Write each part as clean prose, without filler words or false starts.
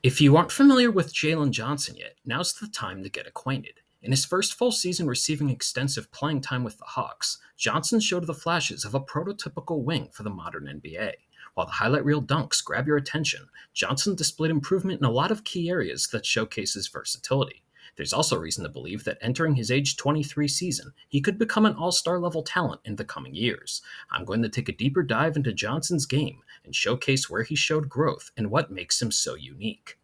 If you aren't familiar with Jalen Johnson yet, now's the time to get acquainted. In his first full season receiving extensive playing time with the Hawks, Johnson showed the flashes of a prototypical wing for the modern NBA. While the highlight reel dunks grab your attention, Johnson displayed improvement in a lot of key areas that showcase his versatility. There's also reason to believe that entering his age 23 season, he could become an all-star level talent in the coming years. I'm going to take a deeper dive into Johnson's game and showcase where he showed growth and what makes him so unique.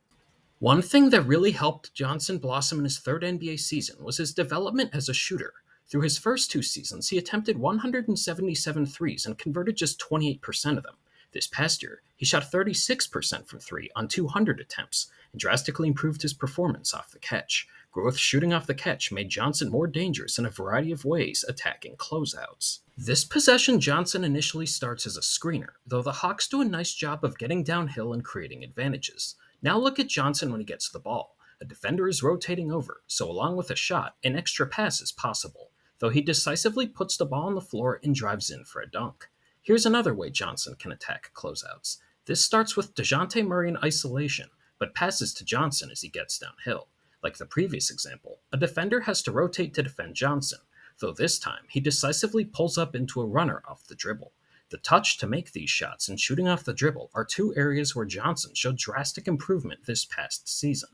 One thing that really helped Johnson blossom in his third NBA season was his development as a shooter. Through his first two seasons, he attempted 177 threes and converted just 28% of them. This past year, he shot 36% from three on 200 attempts and drastically improved his performance off the catch. Growth shooting off the catch made Johnson more dangerous in a variety of ways, attacking closeouts. This possession, Johnson initially starts as a screener, though the Hawks do a nice job of getting downhill and creating advantages. Now look at Johnson when he gets the ball. A defender is rotating over, so along with a shot, an extra pass is possible, though he decisively puts the ball on the floor and drives in for a dunk. Here's another way Johnson can attack closeouts. This starts with DeJounte Murray in isolation, but passes to Johnson as he gets downhill. Like the previous example, a defender has to rotate to defend Johnson, though this time he decisively pulls up into a runner off the dribble. The touch to make these shots and shooting off the dribble are two areas where Johnson showed drastic improvement this past season.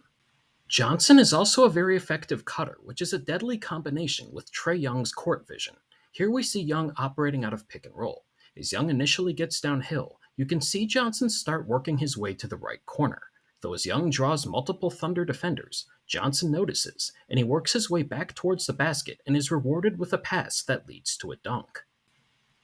Johnson is also a very effective cutter, which is a deadly combination with Trae Young's court vision. Here we see Young operating out of pick and roll. As Young initially gets downhill, you can see Johnson start working his way to the right corner. Though as Young draws multiple Thunder defenders, Johnson notices, and he works his way back towards the basket and is rewarded with a pass that leads to a dunk.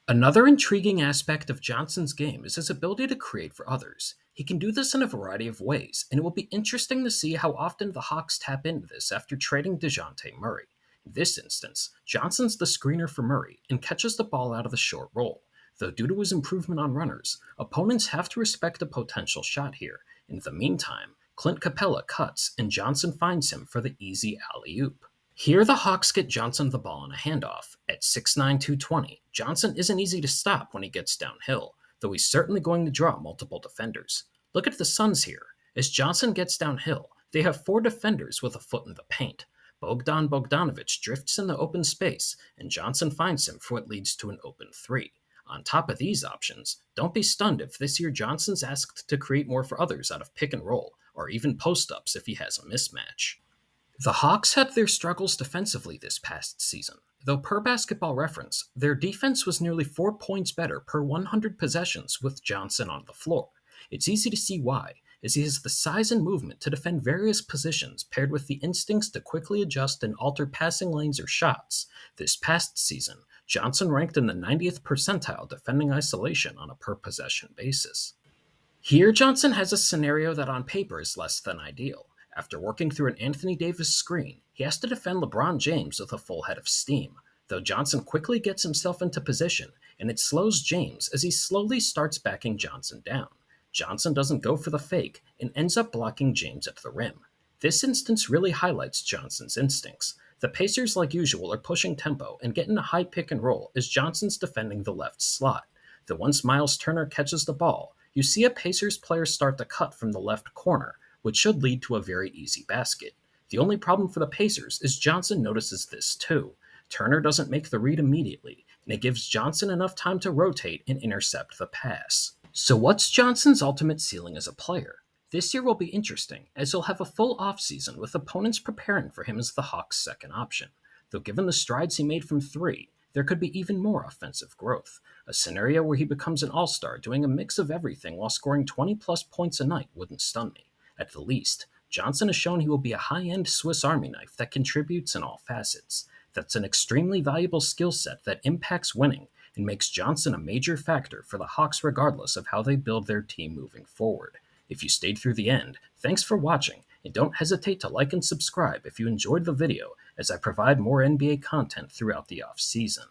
Another intriguing aspect of Johnson's game is his ability to create for others. He can do this in a variety of ways, and it will be interesting to see how often the Hawks tap into this after trading DeJounte Murray. In this instance, Johnson's the screener for Murray and catches the ball out of the short roll. Though due to his improvement on runners, opponents have to respect a potential shot here. In the meantime, Clint Capella cuts and Johnson finds him for the easy alley-oop. Here the Hawks get Johnson the ball on a handoff. At 6'9", 220, Johnson isn't easy to stop when he gets downhill, though he's certainly going to draw multiple defenders. Look at the Suns here. As Johnson gets downhill, they have four defenders with a foot in the paint. Bogdan Bogdanovic drifts in the open space, and Johnson finds him for what leads to an open three. On top of these options, don't be stunned if this year Johnson's asked to create more for others out of pick and roll, or even post-ups if he has a mismatch. The Hawks had their struggles defensively this past season, though per Basketball Reference, their defense was nearly 4 points better per 100 possessions with Johnson on the floor. It's easy to see why, as he has the size and movement to defend various positions paired with the instincts to quickly adjust and alter passing lanes or shots. This past season, Johnson ranked in the 90th percentile defending isolation on a per-possession basis. Here, Johnson has a scenario that on paper is less than ideal. After working through an Anthony Davis screen, he has to defend LeBron James with a full head of steam, though Johnson quickly gets himself into position, and it slows James as he slowly starts backing Johnson down. Johnson doesn't go for the fake and ends up blocking James at the rim. This instance really highlights Johnson's instincts. The Pacers, like usual, are pushing tempo and get in a high pick and roll as Johnson's defending the left slot. Though once Miles Turner catches the ball, you see a Pacers player start to cut from the left corner, which should lead to a very easy basket. The only problem for the Pacers is Johnson notices this too. Turner doesn't make the read immediately, and it gives Johnson enough time to rotate and intercept the pass. So what's Johnson's ultimate ceiling as a player? This year will be interesting, as he'll have a full offseason with opponents preparing for him as the Hawks' second option. Though given the strides he made from three, there could be even more offensive growth. A scenario where he becomes an all-star doing a mix of everything while scoring 20-plus points a night wouldn't stun me. At the least, Johnson has shown he will be a high-end Swiss Army knife that contributes in all facets. That's an extremely valuable skill set that impacts winning and makes Johnson a major factor for the Hawks regardless of how they build their team moving forward. If you stayed through the end, thanks for watching, and don't hesitate to like and subscribe if you enjoyed the video as I provide more NBA content throughout the off-season.